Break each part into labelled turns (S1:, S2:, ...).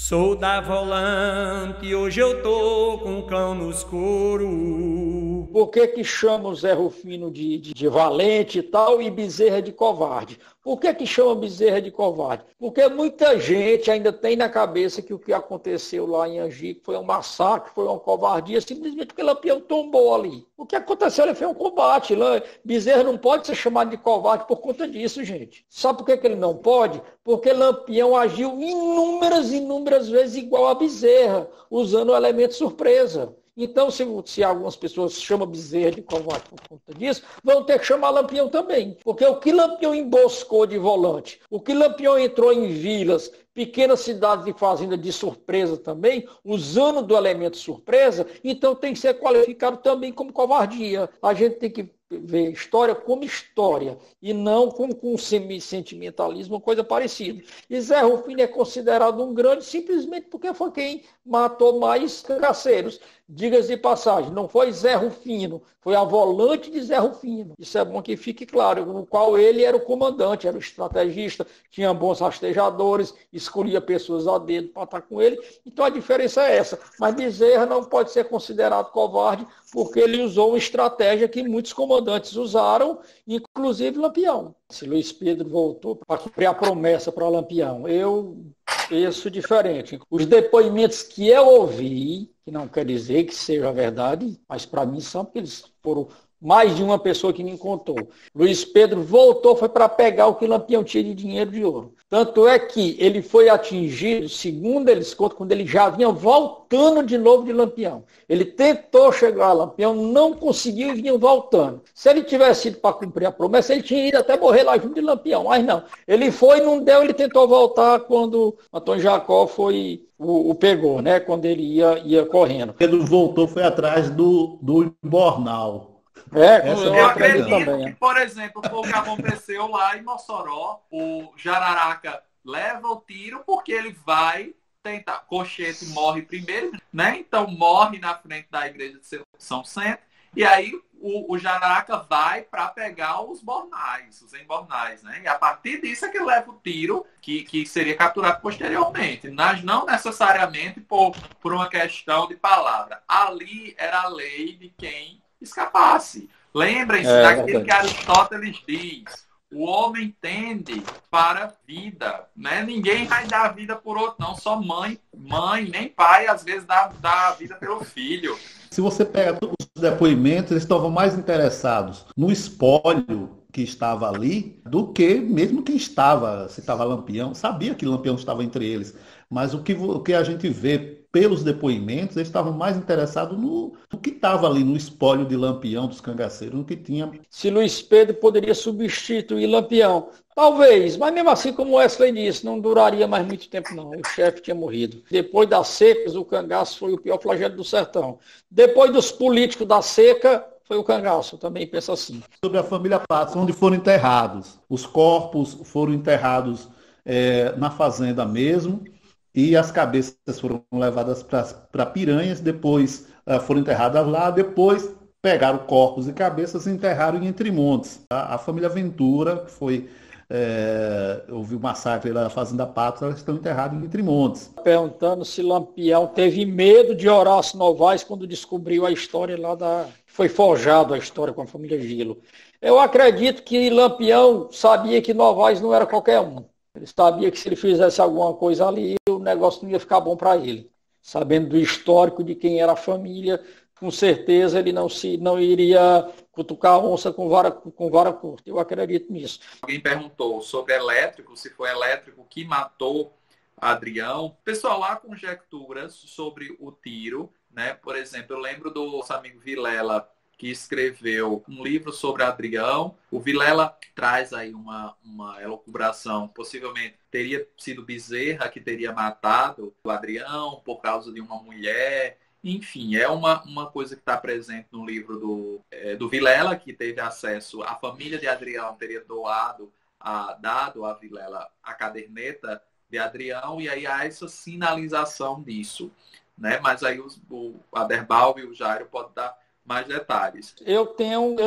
S1: Sou da volante, hoje eu tô com o cão no escuro.
S2: Por que que chama o Zé Rufino de valente e tal e Bezerra de covarde? Por que que chama Bezerra de covarde? Porque muita gente ainda tem na cabeça que o que aconteceu lá em Angico foi um massacre, foi uma covardia, simplesmente porque Lampião tombou ali. O que aconteceu ali foi um combate. Bezerra não pode ser chamado de covarde por conta disso, gente. Sabe por que que ele não pode? Porque Lampião agiu inúmeras vezes igual a Bezerra, usando o elemento surpresa. Então, se algumas pessoas chamam Bezerra de covarde por conta disso, vão ter que chamar Lampião também. Porque o que Lampião emboscou de volante, o que Lampião entrou em vilas, pequenas cidades de fazenda de surpresa também, usando do elemento surpresa, então tem que ser qualificado também como covardia. A gente tem que ver história como história e não com sentimentalismo ou coisa parecida. E Zé Rufino é considerado um grande simplesmente porque foi quem matou mais cangaceiros. Diga-se de passagem, não foi Zé Rufino, foi a volante de Zé Rufino. Isso é bom que fique claro, no qual ele era o comandante, era o estrategista, tinha bons rastejadores, escolhia pessoas a dedo para estar com ele. Então a diferença é essa. Mas Bezerra não pode ser considerado covarde porque ele usou uma estratégia que muitos comandantes usaram, inclusive Lampião. Se Luiz Pedro voltou para cumprir a promessa para Lampião, eu penso diferente. Os depoimentos que eu ouvi, que não quer dizer que seja verdade, mas para mim são porque eles foram mais de uma pessoa que me contou. Luiz Pedro voltou, foi para pegar o que Lampião tinha de dinheiro de ouro. Tanto é que ele foi atingido, segundo eles contam, quando ele já vinha voltando de novo de Lampião. Ele tentou chegar a Lampião, não conseguiu e vinha voltando. Se ele tivesse ido para cumprir a promessa, ele tinha ido até morrer lá junto de Lampião, mas não. Ele foi, não deu, ele tentou voltar quando Antônio Jacó foi o pegou, né? Quando ele ia correndo.
S3: Pedro voltou, foi atrás do Bornal. Essa é
S2: Eu
S3: a
S4: Eu
S3: minha
S2: acredito
S3: opinião.
S4: acredito
S2: também.
S4: que, por exemplo, foi o que aconteceu lá em Mossoró. O Jararaca leva o tiro porque ele vai tentar. Cochete morre primeiro, né? Então morre na frente da igreja de São Centro. E aí o Jararaca vai para pegar os bornais, os embornais, né? E a partir disso é que ele leva o tiro, que seria capturado posteriormente. Mas não necessariamente por uma questão de palavra. Ali era a lei de quem escapasse. Lembrem-se daquilo que Aristóteles diz. O homem tende para a vida, né? Ninguém vai dar a vida por outro, não. Só mãe, nem pai, às vezes dá a vida pelo filho.
S3: Se você pega todos os depoimentos, eles estavam mais interessados no espólio que estava ali do que mesmo quem estava, se estava Lampião, sabia que Lampião estava entre eles, mas o que a gente vê pelos depoimentos, eles estavam mais interessados no que estava ali, no espólio de Lampião, dos cangaceiros, no que tinha.
S2: Se Luiz Pedro poderia substituir Lampião. Talvez, mas mesmo assim, como Wesley disse, não duraria mais muito tempo, não. O chefe tinha morrido. Depois das secas, o cangaço foi o pior flagelo do sertão. Depois dos políticos da seca, foi o cangaço. Eu também penso assim.
S3: Sobre a família Patos, onde foram enterrados. Os corpos foram enterrados na fazenda mesmo, e as cabeças foram levadas para Piranhas, depois foram enterradas lá, depois pegaram corpos e cabeças e enterraram em Entremontes. A família Ventura, que foi houve o massacre lá na Fazenda Patos, elas estão enterradas em Entremontes.
S2: Perguntando se Lampião teve medo de Horácio Novaes quando descobriu a história lá foi forjado a história com a família Gilo. Eu acredito que Lampião sabia que Novaes não era qualquer um. Ele sabia que se ele fizesse alguma coisa ali, o negócio não ia ficar bom para ele. Sabendo do histórico de quem era a família, com certeza ele não iria cutucar a onça com vara curta. Eu acredito nisso.
S4: Alguém perguntou sobre elétrico, se foi elétrico que matou Adrião. O pessoal há conjecturas sobre o tiro, né? Por exemplo, eu lembro do nosso amigo Vilela, que escreveu um livro sobre Adrião. O Vilela traz aí uma elucubração. Possivelmente teria sido Bezerra que teria matado o Adrião por causa de uma mulher. Enfim, é uma coisa que está presente no livro do Vilela, que teve acesso. A família de Adrião teria dado a Vilela a caderneta de Adrião, e aí há essa sinalização disso, né? Mas aí o Aderbal e o Jairo podem dar mais detalhes.
S2: Eu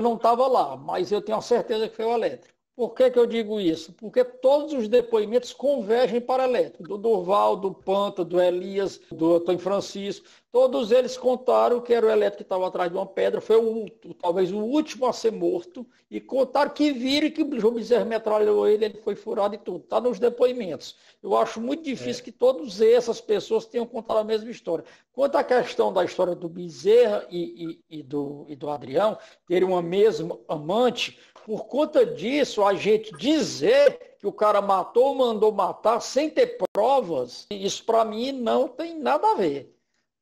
S2: não estava lá, mas eu tenho a certeza que foi o elétrico. Por que eu digo isso? Porque todos os depoimentos convergem para Elétrico. Do Durval, do Panta, do Elias, do Antônio Francisco. Todos eles contaram que era o Elétrico que estava atrás de uma pedra. Foi talvez o último a ser morto. E contaram que viram que o João Bezerra metralhou ele foi furado e tudo. Está nos depoimentos. Eu acho muito difícil que todas essas pessoas tenham contado a mesma história. Quanto à questão da história do Bezerra e do Adrião, terem uma mesma amante, por conta disso, a gente dizer que o cara matou ou mandou matar sem ter provas, isso para mim não tem nada a ver.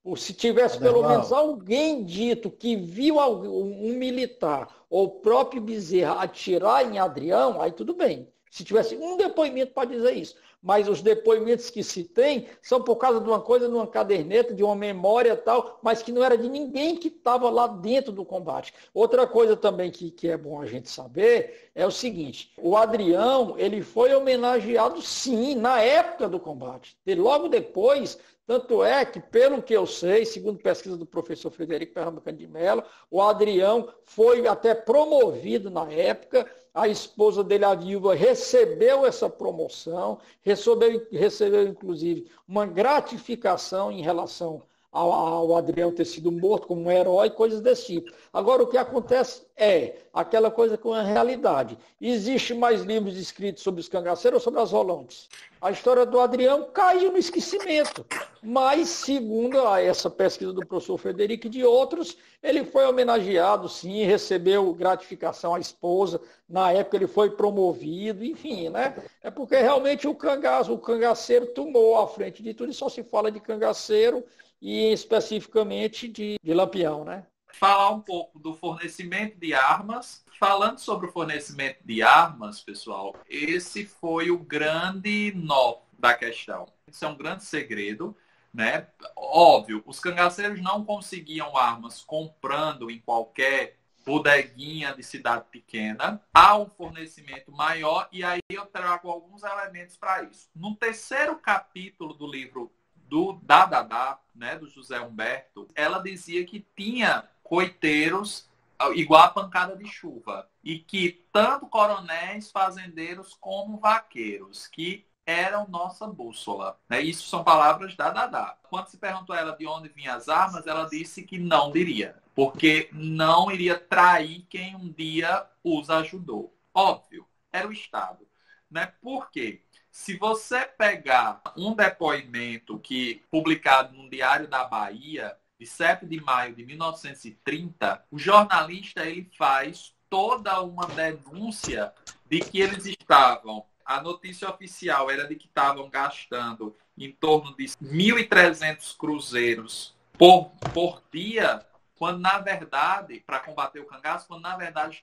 S2: Ou se tivesse pelo menos alguém dito que viu um militar ou o próprio Bezerra atirar em Adrião, aí tudo bem. Se tivesse um depoimento para dizer isso. Mas os depoimentos que se tem são por causa de uma coisa, de uma caderneta, de uma memória e tal, mas que não era de ninguém que estava lá dentro do combate. Outra coisa também que é bom a gente saber é o seguinte, o Adrião, ele foi homenageado sim, na época do combate. E logo depois, tanto é que, pelo que eu sei, segundo pesquisa do professor Frederico Pernambucano de Mello, o Adrião foi até promovido na época, a esposa dele, a viúva, recebeu essa promoção, recebeu inclusive uma gratificação em relação ao Adrião ter sido morto como um herói, coisas desse tipo. Agora, o que acontece é aquela coisa com a realidade. Existe mais livros escritos sobre os cangaceiros ou sobre as rolantes? A história do Adrião caiu no esquecimento. Mas, segundo essa pesquisa do professor Frederico e de outros, ele foi homenageado, sim, recebeu gratificação à esposa. Na época ele foi promovido, enfim, né? É porque realmente o cangaceiro tomou à frente de tudo e só se fala de cangaceiro e especificamente de Lampião, né?
S4: Falar um pouco do fornecimento de armas. Falando sobre o fornecimento de armas, pessoal, esse foi o grande nó da questão. Isso é um grande segredo, né? Óbvio, os cangaceiros não conseguiam armas comprando em qualquer bodeguinha de cidade pequena. Há um fornecimento maior e aí eu trago alguns elementos para isso. No terceiro capítulo do livro do Dadadá, né, do José Humberto, ela dizia que tinha coiteiros igual a pancada de chuva e que tanto coronéis, fazendeiros como vaqueiros, que eram nossa bússola. Né? Isso são palavras da Dadá. Quando se perguntou a ela de onde vinham as armas, ela disse que não diria, porque não iria trair quem um dia os ajudou. Óbvio, era o Estado. Né? Por quê? Se você pegar um depoimento publicado no Diário da Bahia, de 7 de maio de 1930, o jornalista ele faz toda uma denúncia de que eles estavam, a notícia oficial era de que estavam gastando em torno de 1.300 cruzeiros por dia, quando na verdade, para combater o cangaço, quando na verdade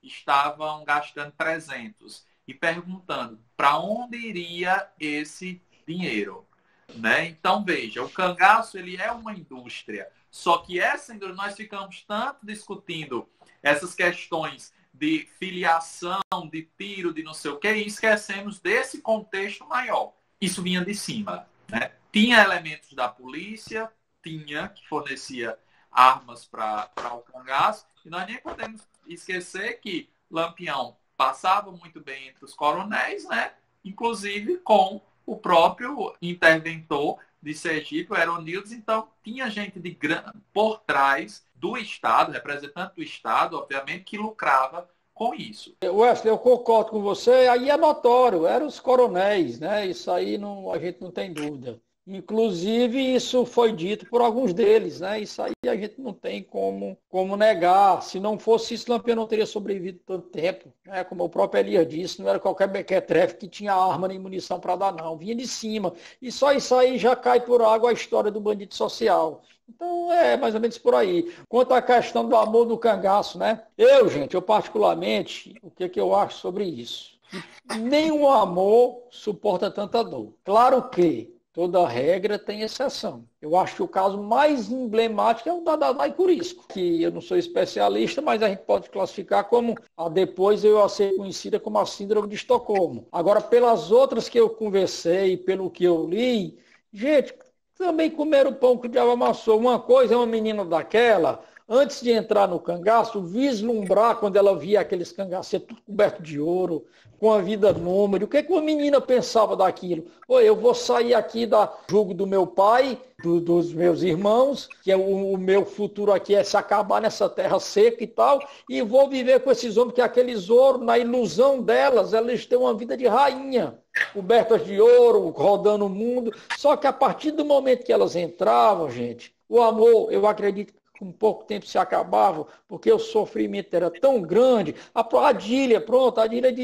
S4: estavam gastando 300. E perguntando para onde iria esse dinheiro. Né? Então, veja, o cangaço ele é uma indústria. Só que essa indústria, nós ficamos tanto discutindo essas questões de filiação, de tiro, de não sei o quê, e esquecemos desse contexto maior. Isso vinha de cima. Né? Tinha elementos da polícia, que fornecia armas para o cangaço, e nós nem podemos esquecer que Lampião passava muito bem entre os coronéis, né? Inclusive com o próprio interventor de Sergipe, o Heronildes. Então, tinha gente por trás do Estado, representante do Estado, obviamente, que lucrava com isso.
S2: Wesley, eu concordo com você, aí é notório, eram os coronéis, né? Isso aí a gente não tem dúvida. Inclusive, isso foi dito por alguns deles, né? Isso aí a gente não tem como negar. Se não fosse isso, Lampião não teria sobrevivido tanto tempo. Né? Como o próprio Elias disse, não era qualquer mequetrefe que tinha arma nem munição para dar, não. Vinha de cima. E só isso aí já cai por água a história do bandido social. Então, é mais ou menos por aí. Quanto à questão do amor do cangaço, né? Eu particularmente, o que eu acho sobre isso? Nenhum amor suporta tanta dor. Claro que toda regra tem exceção. Eu acho que o caso mais emblemático é o da Dadá e Curisco, que eu não sou especialista, mas a gente pode classificar como, depois eu a ser conhecida como a síndrome de Estocolmo. Agora, pelas outras que eu conversei, pelo que eu li, gente, também comeram o pão que o diabo amassou. Uma coisa é uma menina daquela, antes de entrar no cangaço, vislumbrar quando ela via aqueles cangacetos tudo coberto de ouro, com a vida nômade. O que é que uma menina pensava daquilo? Oi, eu vou sair aqui da jugo do meu pai, dos meus irmãos, que é o meu futuro aqui é se acabar nessa terra seca e tal, e vou viver com esses homens, que aqueles ouro, na ilusão delas, elas têm uma vida de rainha, cobertas de ouro, rodando o mundo. Só que a partir do momento que elas entravam, gente, o amor, eu acredito que com pouco tempo se acabava, porque o sofrimento era tão grande. A Adília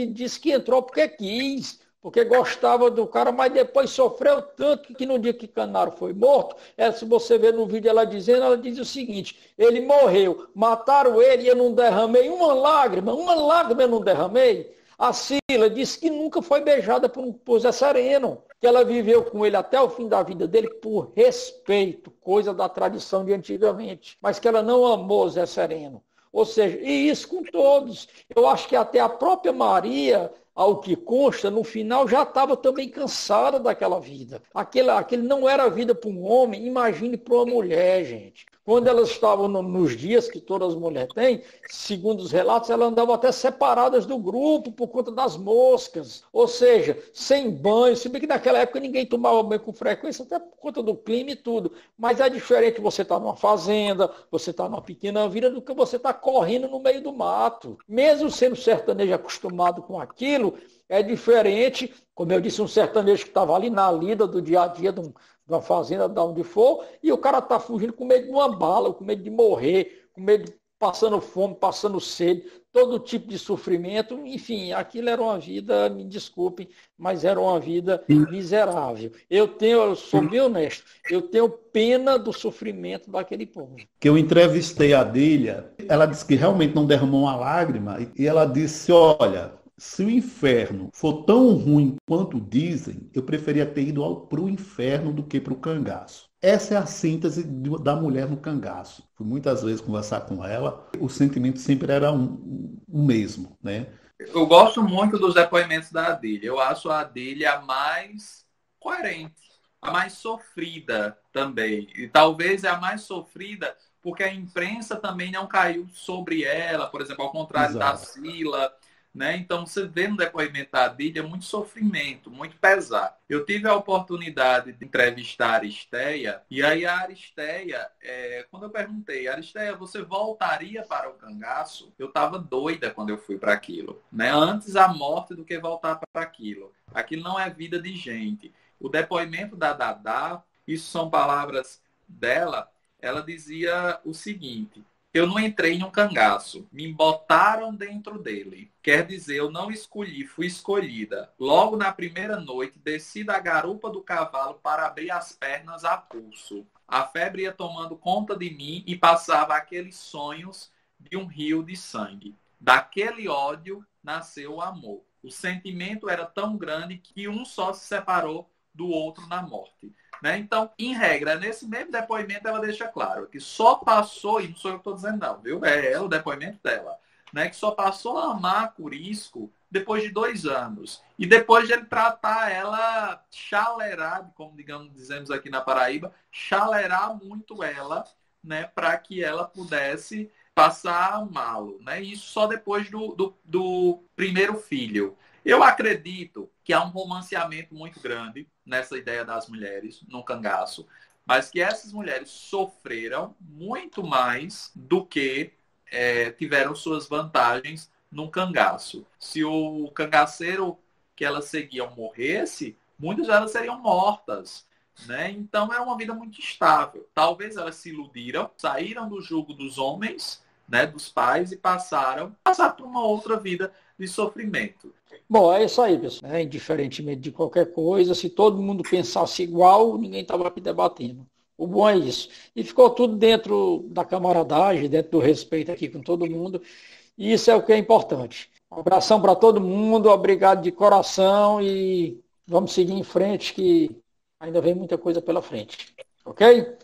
S2: disse que entrou porque quis, porque gostava do cara, mas depois sofreu tanto que no dia que Canaro foi morto, se você ver no vídeo ela dizendo, ela diz o seguinte: ele morreu, mataram ele e eu não derramei uma lágrima eu não derramei. A Cila disse que nunca foi beijada por Zé Sereno, que ela viveu com ele até o fim da vida dele por respeito, coisa da tradição de antigamente, mas que ela não amou Zé Sereno. Ou seja, e isso com todos. Eu acho que até a própria Maria, ao que consta, no final já estava também cansada daquela vida. Aquele não era vida para um homem, imagine para uma mulher, gente. Quando elas estavam nos dias que todas as mulheres têm, segundo os relatos, elas andavam até separadas do grupo por conta das moscas. Ou seja, sem banho, se bem que naquela época ninguém tomava banho com frequência, até por conta do clima e tudo. Mas é diferente você estar numa fazenda, você estar numa pequena vila, do que você estar correndo no meio do mato. Mesmo sendo sertanejo acostumado com aquilo, é diferente, como eu disse, um sertanejo que estava ali na lida do dia a dia de uma fazenda, de onde for, e o cara está fugindo com medo de uma bala, com medo de morrer, com medo de passando fome, passando sede, todo tipo de sofrimento. Enfim, aquilo era uma vida, me desculpem, mas era uma vida miserável. Eu sou bem honesto, eu tenho pena do sofrimento daquele povo.
S3: Que eu entrevistei a Adília, ela disse que realmente não derramou uma lágrima, e ela disse, olha, se o inferno for tão ruim quanto dizem, eu preferia ter ido para o inferno do que para o cangaço. Essa é a síntese da mulher no cangaço. Fui muitas vezes conversar com ela, o sentimento sempre era o mesmo, né?
S4: Eu gosto muito dos depoimentos da Adília. Eu acho a Adília a mais coerente, a mais sofrida também. E talvez é a mais sofrida porque a imprensa também não caiu sobre ela, por exemplo, ao contrário da Cila. Né? Então, você vê no depoimento da Adília muito sofrimento, muito pesar. Eu tive a oportunidade de entrevistar a Aristeia, e aí a Aristeia, quando eu perguntei, Aristeia, você voltaria para o cangaço? Eu estava doida quando eu fui para aquilo. Né? Antes a morte do que voltar para aquilo. Aquilo não é vida de gente. O depoimento da Dadá, isso são palavras dela, ela dizia o seguinte: eu não entrei em um cangaço, me botaram dentro dele. Quer dizer, eu não escolhi, fui escolhida. Logo na primeira noite, desci da garupa do cavalo para abrir as pernas a pulso. A febre ia tomando conta de mim e passava aqueles sonhos de um rio de sangue. Daquele ódio nasceu o amor. O sentimento era tão grande que um só se separou do outro na morte. Né? Então, em regra, nesse mesmo depoimento ela deixa claro que só passou, e não sou eu que estou dizendo não, viu? É o depoimento dela, né? Que só passou a amar Curisco depois de 2 anos. E depois de ele tratar ela, chalerar, como dizemos aqui na Paraíba, chalerar muito ela, né? Para que ela pudesse passar a amá-lo. Né? Isso só depois do primeiro filho. Eu acredito que há um romanceamento muito grande nessa ideia das mulheres no cangaço, mas que essas mulheres sofreram muito mais do que tiveram suas vantagens no cangaço. Se o cangaceiro que elas seguiam morresse, muitas delas seriam mortas. Né? Então era uma vida muito estável. Talvez elas se iludiram, saíram do jugo dos homens, né, dos pais, e passaram por uma outra vida de sofrimento.
S2: Bom, é isso aí, pessoal. Indiferentemente de qualquer coisa, se todo mundo pensasse igual, ninguém estava aqui debatendo. O bom é isso. E ficou tudo dentro da camaradagem, dentro do respeito aqui com todo mundo. E isso é o que é importante. Um abração para todo mundo, obrigado de coração e vamos seguir em frente, que ainda vem muita coisa pela frente. Ok?